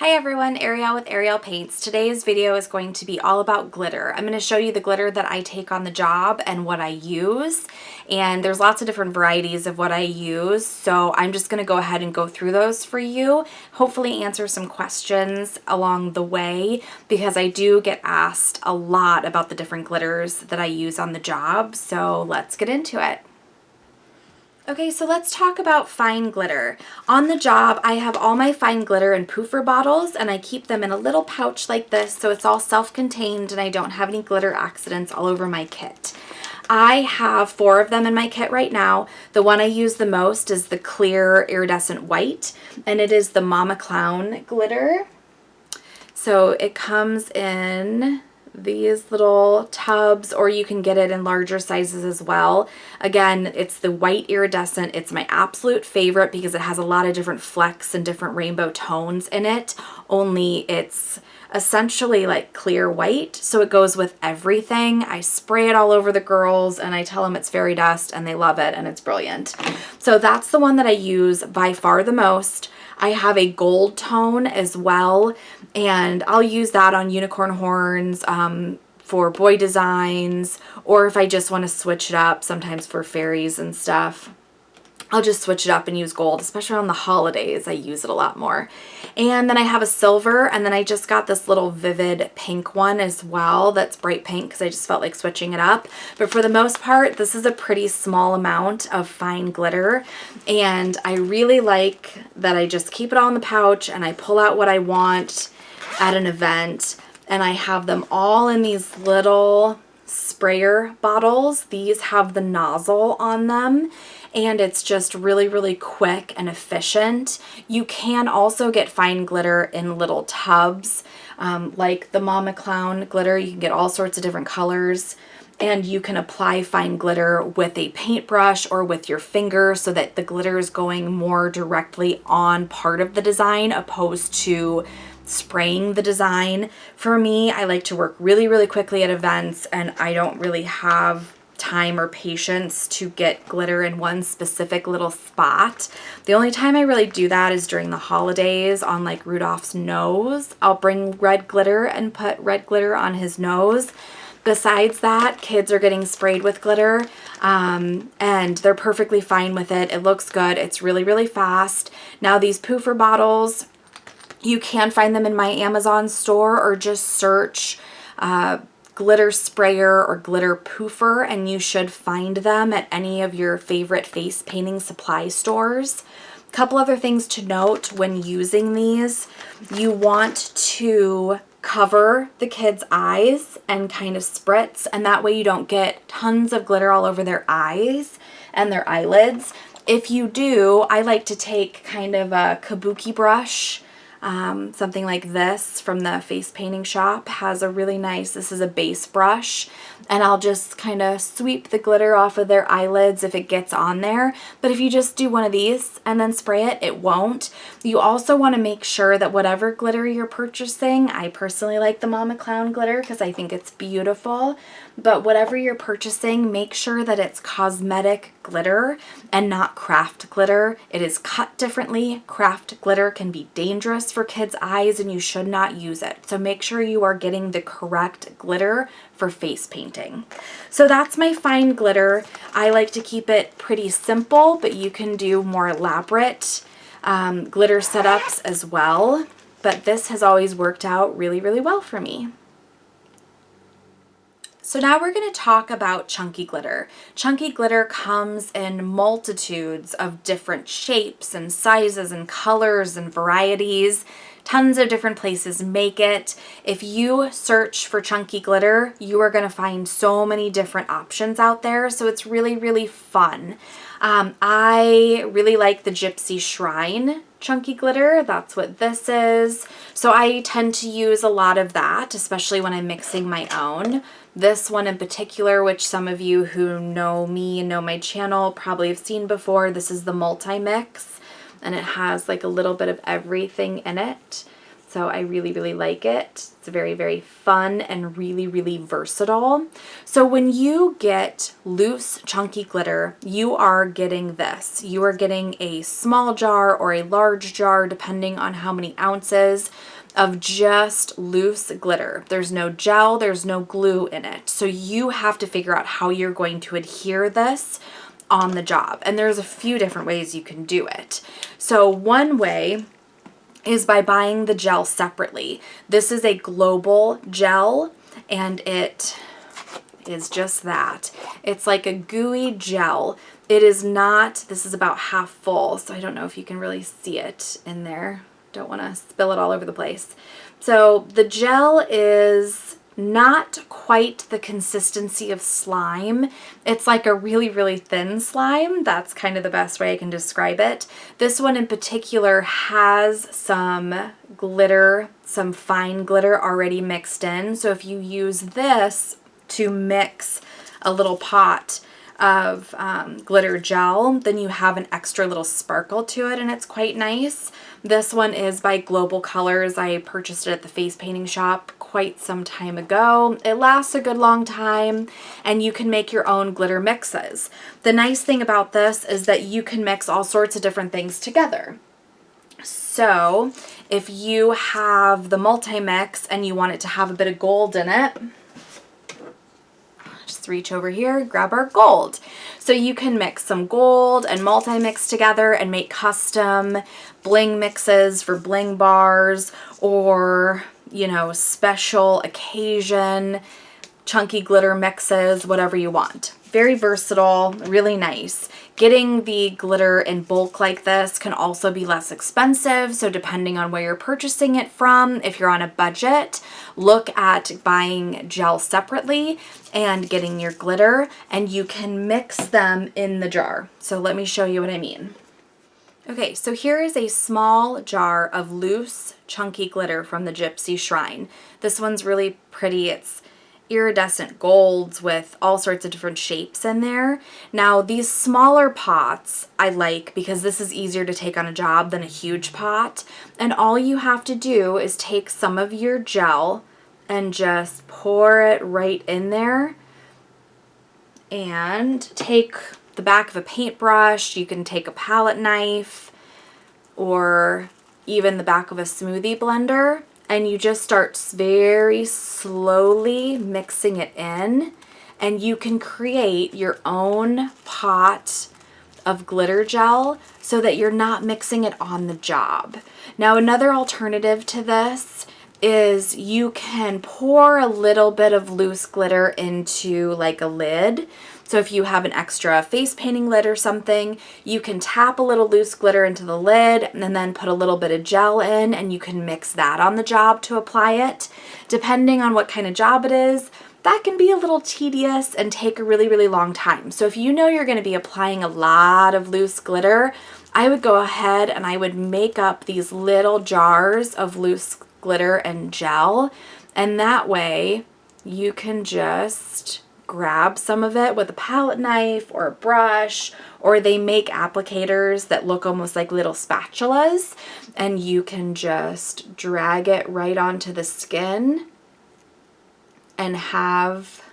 Hi everyone, Ariel with Arielpaints. Today's video is going to be all about glitter. I'm going to show you the glitter that I take on the job and what I use. And there's lots of different varieties of what I use, so I'm just going to go ahead and go through those for you. Hopefully answer some questions along the way, because I do get asked a lot about the different glitters that I use on the job. So let's get into it. Okay, so let's talk about fine glitter. On the job, I have all my fine glitter in poofer bottles, and I keep them in a little pouch like this, so it's all self-contained and I don't have any glitter accidents all over my kit. I have 4 of them in my kit right now. The one I use the most is the clear iridescent white, and it is the Mama Clown glitter. So it comes in these little tubs, or you can get it in larger sizes as well. Again, it's the white iridescent. It's my absolute favorite because it has a lot of different flecks and different rainbow tones in it, only it's essentially like clear white, so it goes with everything. I spray it all over the girls and I tell them it's fairy dust and they love it and it's brilliant. So that's the one that I use by far the most. I have a gold tone as well, and I'll use that on unicorn horns for boy designs, or if I just want to switch it up, sometimes for fairies and stuff. I'll just switch it up and use gold, especially on the holidays. I use it a lot more. And then I have a silver, and then I just got this little vivid pink one as well that's bright pink because I just felt like switching it up. But for the most part, this is a pretty small amount of fine glitter, and I really like that I just keep it all in the pouch and I pull out what I want at an event, and I have them all in these little sprayer bottles. These have the nozzle on them, and it's just really quick and efficient. You can also get fine glitter in little tubs, like the Mama Clown glitter. You can get all sorts of different colors, and you can apply fine glitter with a paintbrush or with your finger so that the glitter is going more directly on part of the design opposed to spraying the design. For me, I like to work really quickly at events, and I don't really have time or patience to get glitter in one specific little spot. The only time I really do that is during the holidays on like Rudolph's nose. I'll bring red glitter and put red glitter on his nose. Besides that, kids are getting sprayed with glitter, and they're perfectly fine with it. It looks good. It's really fast. Now these poofer bottles, you can find them in my Amazon store, or just search glitter sprayer or glitter poofer and you should find them at any of your favorite face painting supply stores. Couple other things to note when using these: you want to cover the kids' eyes and kind of spritz, and that way you don't get tons of glitter all over their eyes and their eyelids. If you do, I like to take kind of a kabuki brush. Something like this from the face painting shop has a really nice, this is a base brush, and I'll just kind of sweep the glitter off of their eyelids if it gets on there. But if you just do one of these and then spray it, it won't. You also want to make sure that whatever glitter you're purchasing, I personally like the Mama Clown glitter because I think it's beautiful, but whatever you're purchasing, make sure that it's cosmetic glitter and not craft glitter. It is cut differently. Craft glitter can be dangerous for kids' eyes and you should not use it. So make sure you are getting the correct glitter for face painting. So that's my fine glitter. I like to keep it pretty simple, but you can do more elaborate glitter setups as well. But this has always worked out really well for me. So now we're going to talk about chunky glitter. Chunky glitter comes in multitudes of different shapes and sizes and colors and varieties. Tons of different places make it. If you search for chunky glitter, you are going to find so many different options out there. So it's really fun. I really like the Gypsy Shrine chunky glitter. That's what this is. So I tend to use a lot of that, especially when I'm mixing my own. This one in particular, which some of you who know me and know my channel probably have seen before, this is the multi-mix, and it has like a little bit of everything in it. So I really, really like it. It's very, very fun and really, really versatile. So when you get loose, chunky glitter, you are getting this. You are getting a small jar or a large jar, depending on how many ounces of just loose glitter. There's no gel, there's no glue in it. So you have to figure out how you're going to adhere this on the job. And there's a few different ways you can do it. So one way is by buying the gel separately. This is a global gel, and it is just that. It's like a gooey gel. It is not, this is about half full, so I don't know if you can really see it in there. Don't want to spill it all over the place. So the gel is not quite the consistency of slime. It's like a really, really thin slime. That's kind of the best way I can describe it. This one in particular has some glitter, some fine glitter already mixed in. So if you use this to mix a little pot of glitter gel, then you have an extra little sparkle to it, and it's quite nice. This one is by Global Colors. I purchased it at the face painting shop quite some time ago. It lasts a good long time, and you can make your own glitter mixes. The nice thing about this is that you can mix all sorts of different things together. So if you have the multi-mix and you want it to have a bit of gold in it, just reach over here, grab our gold. So you can mix some gold and multi-mix together and make custom bling mixes for bling bars, or, you know, special occasion chunky glitter mixes, whatever you want. Very versatile, really nice. Getting the glitter in bulk like this can also be less expensive, so depending on where you're purchasing it from, if you're on a budget, look at buying gel separately and getting your glitter, and you can mix them in the jar. So let me show you what I mean. Okay, so here is a small jar of loose, chunky glitter from the Gypsy Shrine. This one's really pretty. It's iridescent golds with all sorts of different shapes in there. Now these smaller pots I like because this is easier to take on a job than a huge pot, and all you have to do is take some of your gel and just pour it right in there, and take the back of a paintbrush, you can take a palette knife or even the back of a smoothie blender, and you just start very slowly mixing it in, and you can create your own pot of glitter gel so that you're not mixing it on the job. Now another alternative to this is you can pour a little bit of loose glitter into like a lid. So if you have an extra face painting lid or something, you can tap a little loose glitter into the lid and then put a little bit of gel in, and you can mix that on the job to apply it. Depending on what kind of job it is, that can be a little tedious and take a really, really long time. So if you know you're going to be applying a lot of loose glitter, I would go ahead and I would make up these little jars of loose glitter and gel, and that way you can just grab some of it with a palette knife or a brush, or they make applicators that look almost like little spatulas, and you can just drag it right onto the skin and have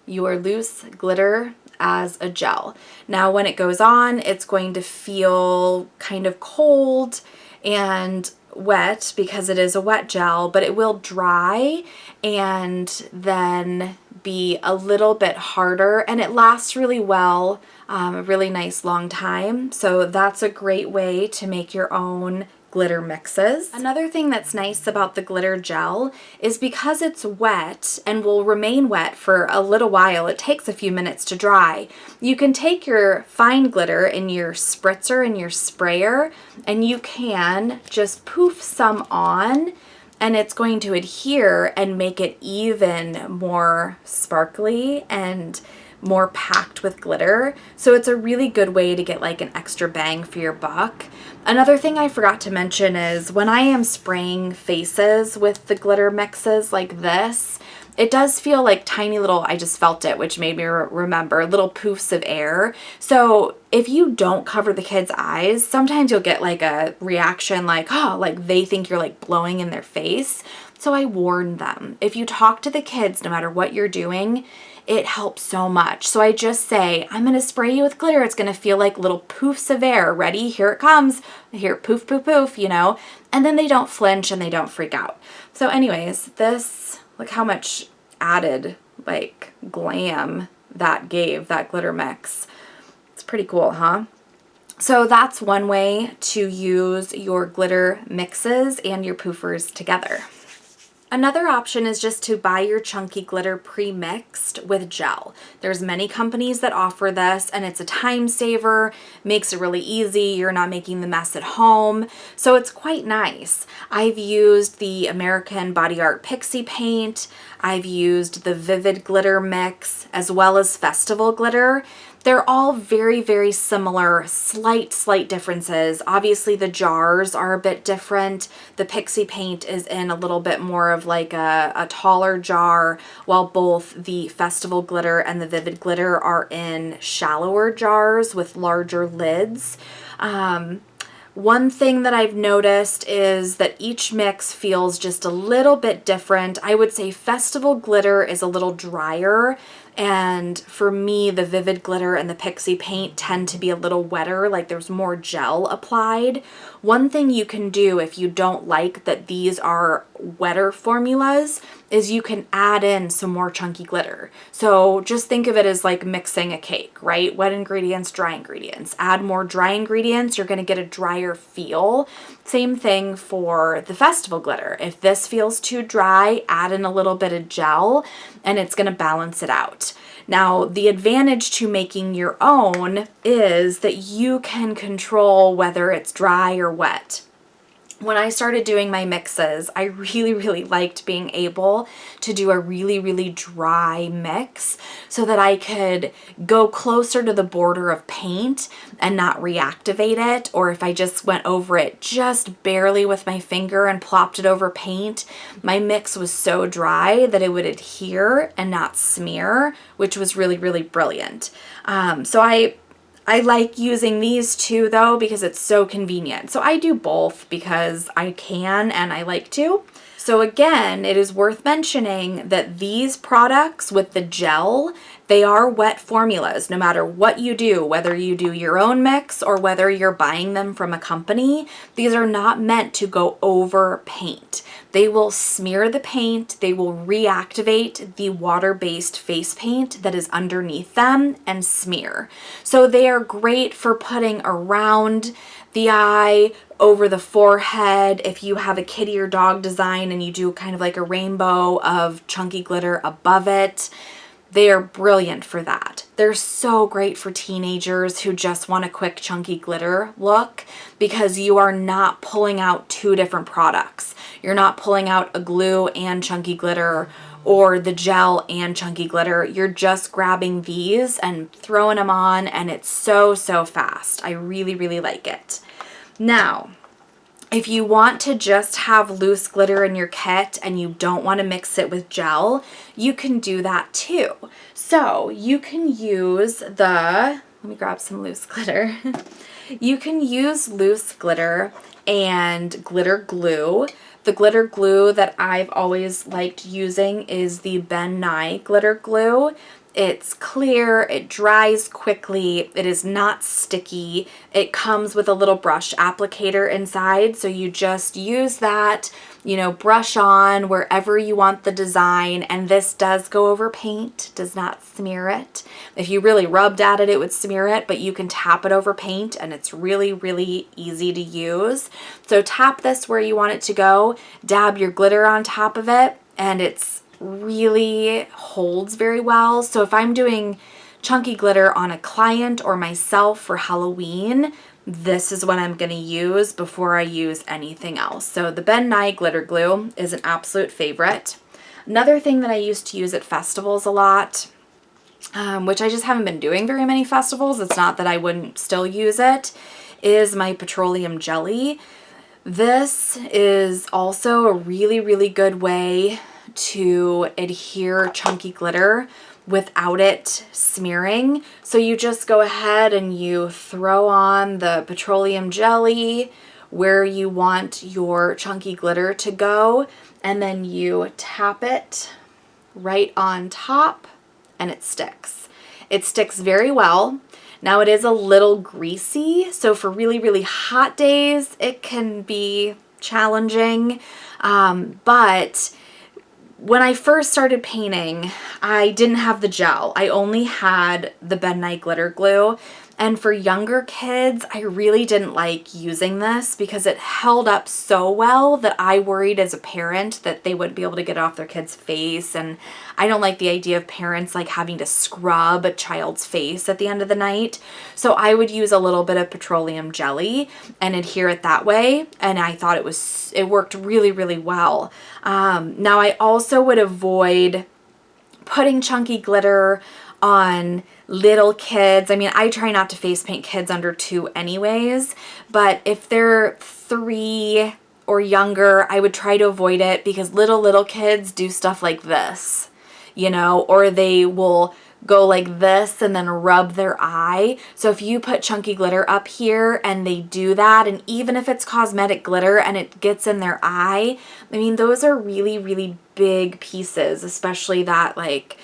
your loose glitter as a gel. Now when it goes on, it's going to feel kind of cold and wet because it is a wet gel, but it will dry and then be a little bit harder, and it lasts really well, a really nice long time. So that's a great way to make your own glitter mixes. Another thing that's nice about the glitter gel is because it's wet and will remain wet for a little while, it takes a few minutes to dry. You can take your fine glitter in your spritzer and your sprayer, and you can just poof some on, and it's going to adhere and make it even more sparkly and more packed with glitter. So it's a really good way to get like an extra bang for your buck. Another thing I forgot to mention is when I am spraying faces with the glitter mixes like this, it does feel like tiny little, I just felt it, which made me remember, little poofs of air. So if you don't cover the kids' eyes, sometimes you'll get like a reaction like, oh, like they think you're like blowing in their face. So I warn them, if you talk to the kids, no matter what you're doing, it helps so much. So I just say, I'm going to spray you with glitter. It's going to feel like little poofs of air. Ready? Here it comes. Here, poof, poof, poof, you know, and then they don't flinch and they don't freak out. So anyways, this, look how much added like glam that gave, that glitter mix. It's pretty cool, huh? So that's one way to use your glitter mixes and your poofers together. Another option is just to buy your chunky glitter pre-mixed with gel. There's many companies that offer this, and it's a time saver, makes it really easy. You're not making the mess at home, so it's quite nice. I've used the American Body Art Pixie Paint. I've used the Vivid Glitter Mix, as well as Festival Glitter. They're all very, very similar, slight differences. Obviously the jars are a bit different. The Pixie Paint is in a little bit more of like a taller jar, while both the Festival Glitter and the Vivid Glitter are in shallower jars with larger lids. One thing that I've noticed is that each mix feels just a little bit different. I would say Festival Glitter is a little drier, and for me, the Vivid Glitter and the Pixie Paint tend to be a little wetter, like there's more gel applied. One thing you can do if you don't like that these are wetter formulas is you can add in some more chunky glitter. So just think of it as like mixing a cake, right? Wet ingredients, dry ingredients. Add more dry ingredients, you're going to get a drier feel. Same thing for the Festival Glitter. If this feels too dry, add in a little bit of gel and it's going to balance it out. Now, the advantage to making your own is that you can control whether it's dry or wet. When I started doing my mixes, I really liked being able to do a really dry mix so that I could go closer to the border of paint and not reactivate it, or if I just went over it just barely with my finger and plopped it over paint, my mix was so dry that it would adhere and not smear, which was really brilliant. So I like using these two though because it's so convenient. So I do both because I can and I like to. So again, it is worth mentioning that these products with the gel, they are wet formulas no matter what you do, whether you do your own mix or whether you're buying them from a company. These are not meant to go over paint. They will smear the paint, they will reactivate the water-based face paint that is underneath them and smear. So they are great for putting around the eye, over the forehead. If you have a kitty or dog design and you do kind of like a rainbow of chunky glitter above it, they are brilliant for that. They're so great for teenagers who just want a quick chunky glitter look because you are not pulling out two different products. You're not pulling out a glue and chunky glitter or the gel and chunky glitter. You're just grabbing these and throwing them on, and it's so fast. I really like it. Now, if you want to just have loose glitter in your kit and you don't want to mix it with gel, you can do that too. So you can use let me grab some loose glitter. You can use loose glitter and glitter glue. The glitter glue that I've always liked using is the Ben Nye glitter glue. It's clear, it dries quickly, it is not sticky, it comes with a little brush applicator inside, so you just use that, you know, brush on wherever you want the design, and this does go over paint, does not smear it. If you really rubbed at it, it would smear it, but you can tap it over paint and it's really easy to use. So tap this where you want it to go, dab your glitter on top of it, and it's really holds very well. So if I'm doing chunky glitter on a client or myself for Halloween, this is what I'm going to use before I use anything else. So the Ben Nye glitter glue is an absolute favorite. Another thing that I used to use at festivals a lot, which I just haven't been doing very many festivals, it's not that I wouldn't still use it, is my petroleum jelly. This is also a really good way to adhere chunky glitter without it smearing. So you just go ahead and you throw on the petroleum jelly where you want your chunky glitter to go, and then you tap it right on top and it sticks. It sticks very well. Now it is a little greasy, so for really, really hot days, it can be challenging. But when I first started painting, I didn't have the gel. I only had the Ben Nye glitter glue. And for younger kids, I really didn't like using this because it held up so well that I worried as a parent that they wouldn't be able to get it off their kid's face. And I don't like the idea of parents like having to scrub a child's face at the end of the night. So I would use a little bit of petroleum jelly and adhere it that way. And I thought it worked really, really well. Now I also would avoid putting chunky glitter on little kids. I mean, I try not to face paint kids under 2 anyways, but if they're 3 or younger, I would try to avoid it because little kids do stuff like this, you know, or they will go like this and then rub their eye. So if you put chunky glitter up here and they do that, and even if it's cosmetic glitter and it gets in their eye, I mean, those are really, really big pieces, especially that like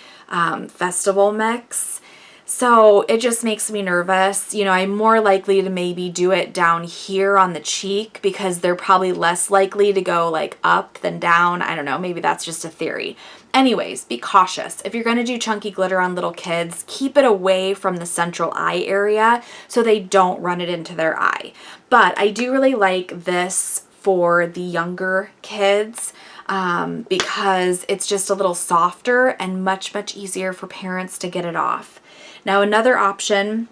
festival mix. So it just makes me nervous. You know, I'm more likely to maybe do it down here on the cheek because they're probably less likely to go like up than down. I don't know, maybe that's just a theory. Anyways, be cautious. If you're going to do chunky glitter on little kids, keep it away from the central eye area so they don't run it into their eye. But I do really like this for the younger kids because it's just a little softer and much easier for parents to get it off. Now, another option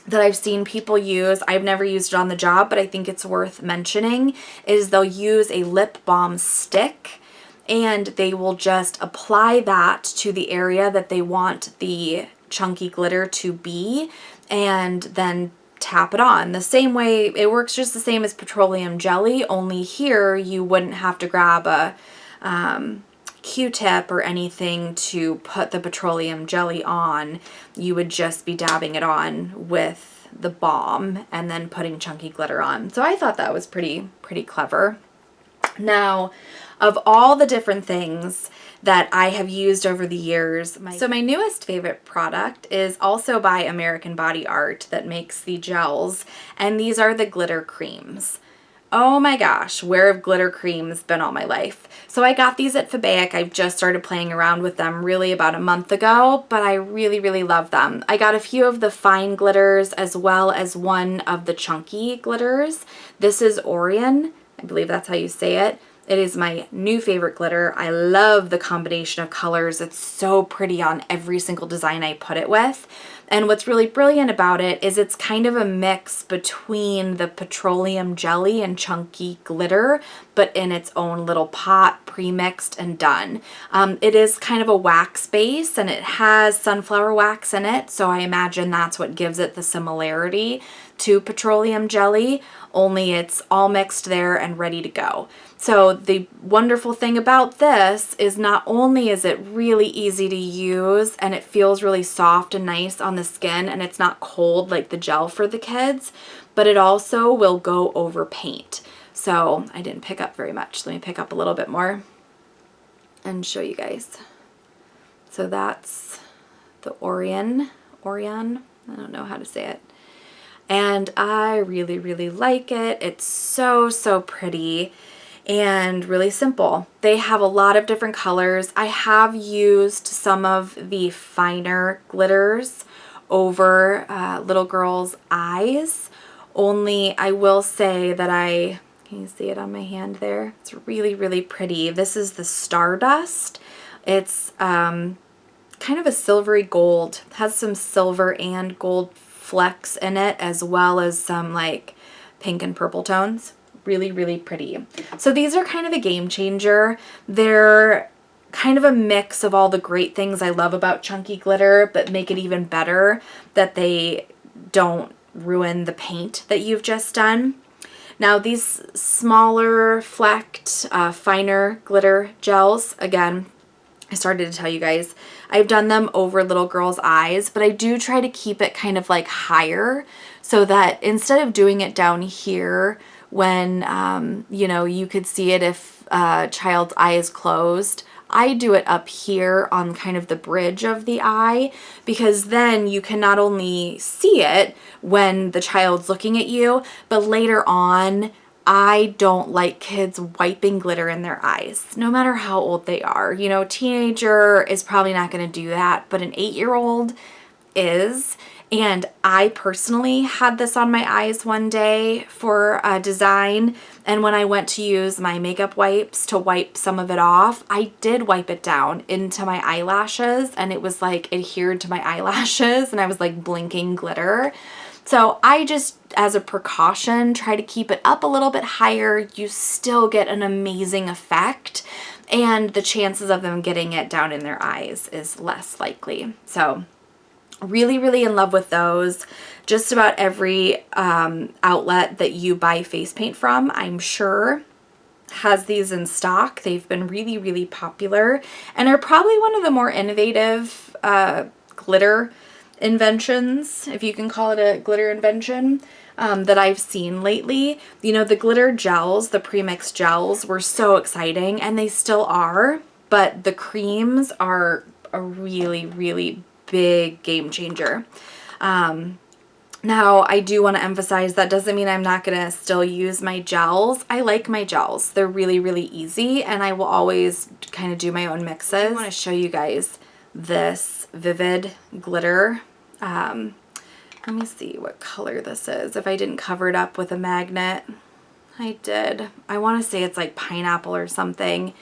that I've seen people use, I've never used it on the job, but I think it's worth mentioning, is they'll use a lip balm stick and they will just apply that to the area that they want the chunky glitter to be and then tap it on. The same way, it works just the same as petroleum jelly, only here you wouldn't have to grab a Q-tip or anything to put the petroleum jelly on. You would just be dabbing it on with the balm and then putting chunky glitter on. So I thought that was pretty clever. Now, of all the different things that I have used over the years, my newest favorite product is also by American Body Art that makes the gels, and these are the glitter creams. Oh my gosh, where have glitter creams been all my life? So I got these at Fabaic. I've just started playing around with them really about a month ago, but I really love them. I got a few of the fine glitters as well as one of the chunky glitters. This is Orion. I believe that's how you say it. It is my new favorite glitter. I love the combination of colors. It's so pretty on every single design I put it with. And what's really brilliant about it is it's kind of a mix between the petroleum jelly and chunky glitter, but in its own little pot, pre-mixed and done. It is kind of a wax base and it has sunflower wax in it, so I imagine that's what gives it the similarity to petroleum jelly, only it's all mixed there and ready to go. So the wonderful thing about this is not only is it really easy to use and it feels really soft and nice on the skin and it's not cold like the gel for the kids, but it also will go over paint. So I didn't pick up very much. Let me pick up a little bit more and show you guys. So that's the Orion, I don't know how to say it. And I really like it. It's so pretty and really simple. They have a lot of different colors. I have used some of the finer glitters over little girls' eyes, only I will say that can you see it on my hand there? It's really pretty. This is the Stardust. It's kind of a silvery gold. It has some silver and gold flecks in it, as well as some like pink and purple tones. Really pretty. So these are kind of a game changer. They're kind of a mix of all the great things I love about chunky glitter, but make it even better that they don't ruin the paint that you've just done. Now these smaller flecked, finer glitter gels, again, I started to tell you guys, I've done them over little girls' eyes, but I do try to keep it kind of like higher so that instead of doing it down here when, you know, you could see it if a child's eye is closed, I do it up here on kind of the bridge of the eye, because then you can not only see it when the child's looking at you, but later on, I don't like kids wiping glitter in their eyes, no matter how old they are. You know, teenager is probably not going to do that, but an 8-year-old is. And I personally had this on my eyes one day for a design, and when I went to use my makeup wipes to wipe some of it off, I did wipe it down into my eyelashes, and it was like adhered to my eyelashes, and I was like blinking glitter. So I just, as a precaution, try to keep it up a little bit higher. You still get an amazing effect, and the chances of them getting it down in their eyes is less likely. So really, really in love with those. Just about every outlet that you buy face paint from, I'm sure, has these in stock. They've been really, really popular and are probably one of the more innovative glitter inventions, if you can call it a glitter invention, that I've seen lately. You know, the glitter gels, the pre-mixed gels were so exciting, and they still are, but the creams are a really, really big game changer. Now, I do want to emphasize that doesn't mean I'm not going to still use my gels. I like my gels. They're really, really easy, and I will always kind of do my own mixes. I want to show you guys this Vivid glitter. Let me see what color this is. If I didn't cover it up with a magnet, I did. I want to say it's like pineapple or something.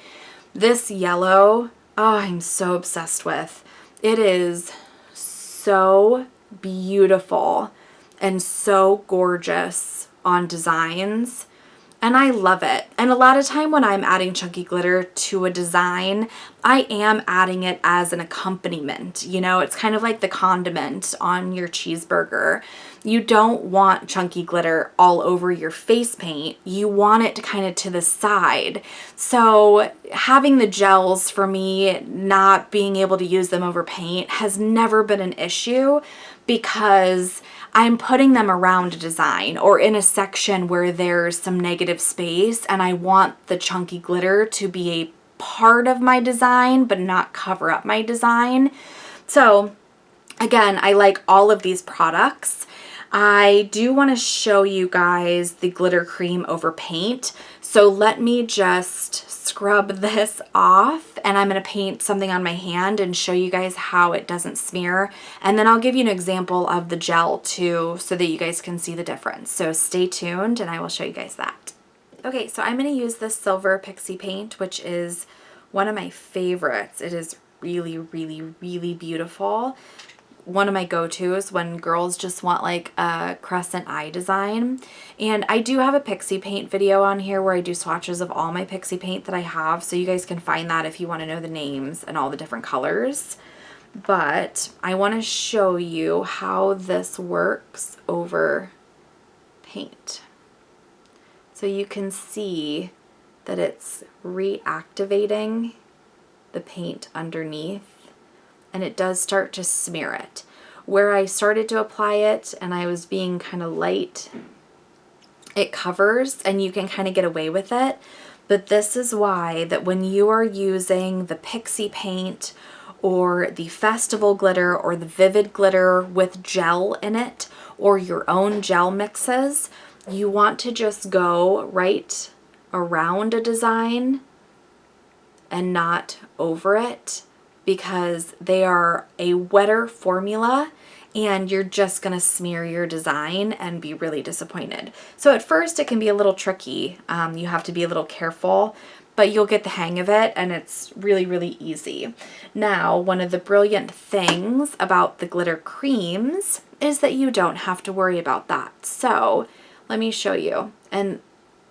This yellow, oh, I'm so obsessed with. It is so beautiful and so gorgeous on designs, and I love it. And a lot of time when I'm adding chunky glitter to a design, I am adding it as an accompaniment. You know, it's kind of like the condiment on your cheeseburger. You don't want chunky glitter all over your face paint. You want it kind of to the side. So having the gels, for me, not being able to use them over paint has never been an issue, because I'm putting them around a design or in a section where there's some negative space, and I want the chunky glitter to be a part of my design but not cover up my design. So again, I like all of these products. I do want to show you guys the glitter cream over paint. So let me just scrub this off, and I'm going to paint something on my hand and show you guys how it doesn't smear. And then I'll give you an example of the gel too, so that you guys can see the difference. So stay tuned and I will show you guys that. Okay, so I'm going to use this silver pixie paint, which is one of my favorites. It is really, really, really beautiful. One of my go-tos when girls just want like a crescent eye design. And I do have a pixie paint video on here where I do swatches of all my pixie paint that I have, so you guys can find that if you want to know the names and all the different colors. But I want to show you how this works over paint. So you can see that it's reactivating the paint underneath, and it does start to smear it. Where I started to apply it and I was being kind of light, it covers and you can kind of get away with it. But this is why that when you are using the pixie paint or the festival glitter or the vivid glitter with gel in it, or your own gel mixes, you want to just go right around a design and not over it, because they are a wetter formula and you're just going to smear your design and be really disappointed. So at first it can be a little tricky. You have to be a little careful, but you'll get the hang of it, and it's really, really easy. Now, one of the brilliant things about the glitter creams is that you don't have to worry about that. So let me show you. And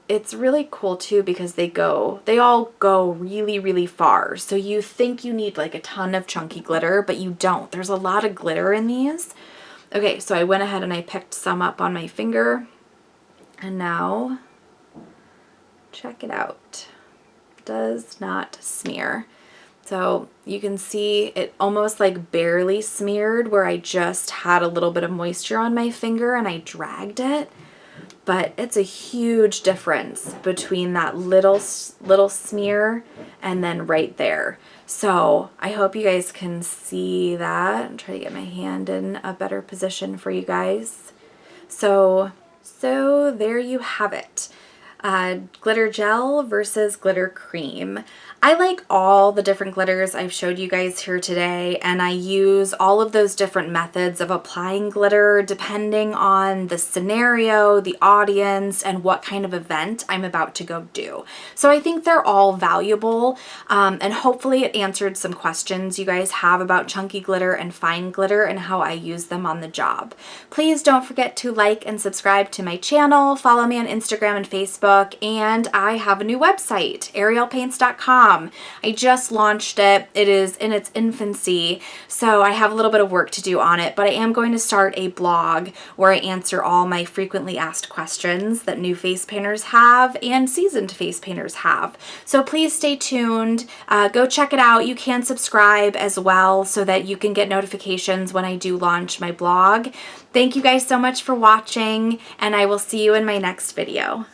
it's really cool too, because they all go really, really far. So you think you need like a ton of chunky glitter, but you don't. There's a lot of glitter in these. Okay, so I went ahead and I picked some up on my finger, and now check it out. Does not smear. So you can see it almost like barely smeared where I just had a little bit of moisture on my finger and I dragged it. But it's a huge difference between that little smear and then right there. So I hope you guys can see that. I'm trying to get my hand in a better position for you guys. So there you have it. Glitter gel versus glitter cream. I like all the different glitters I've showed you guys here today, and I use all of those different methods of applying glitter depending on the scenario, the audience, and what kind of event I'm about to go do. So I think they're all valuable, and hopefully it answered some questions you guys have about chunky glitter and fine glitter and how I use them on the job. Please don't forget to like and subscribe to my channel, follow me on Instagram and Facebook, and I have a new website, Arielpaints.com. I just launched it. It is in its infancy, so I have a little bit of work to do on it, but I am going to start a blog where I answer all my frequently asked questions that new face painters have and seasoned face painters have. So please stay tuned. Go check it out. You can subscribe as well so that you can get notifications when I do launch my blog. Thank you guys so much for watching, and I will see you in my next video.